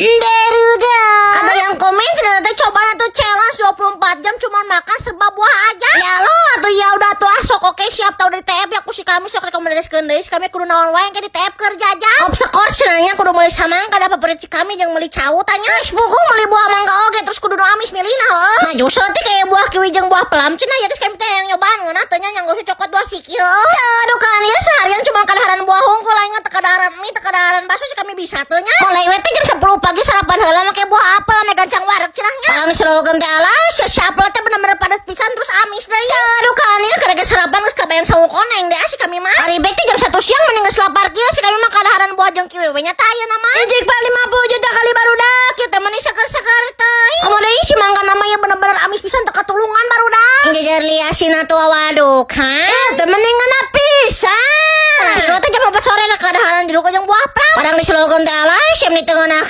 Deruda. Ada yang komen ternyata cobaan tuh challenge 24 jam cuma makan serba buah aja. Ya lo atuh ya udah tuh sok oke siap tahu dari TF ya aku si kami sok rekomendasikeun deui kami kudu naon wae ke di TF keur jajan. Obsekor cenanya kudu meuli samangka da favorit kami jeung meuli cau tanya. Geus buku meuli buah mangga oge terus kudu nu amis milihna heuh. Nah justru teh kayak buah kiwi jeung buah pelam cenah ya geus kami teh yang nyobaan ngeunah teh nya nyanggo cokot buah siki heuh. Aduh kan ya seharian cuma kadaharan buah hungkul lain teh kadaharan mie teh kadaharan bakso si kami bisa teh nya. Mulai we teh jam 10 pagi sarapan heula make buah apel ame gancang wareg cenah nya. Kalau slogan teh alas siap teh bener-bener padat pisan terus amis deui. Aduh kan ya kada sarapan geus kabayang sawu koneng deh si kami mah. Hari baik teh jam 1 siang mending geus lapar kieu si kami mah kadaharan buah jeung kiwi we nya teh ayeuna mah. Ejek Pak 50 juta kali barudak kieu teh meni seger-seger teh. Komo deui si mangga namanya bener-bener amis pisan teh katulungan barudak. Jajar liasina tuh waduk ha. Teh mending ngana pisan. Jero teh jam 4 sore na kadaharan jeruk jeung buah pram. Padang di slogan teh alas siap di teu ngeunah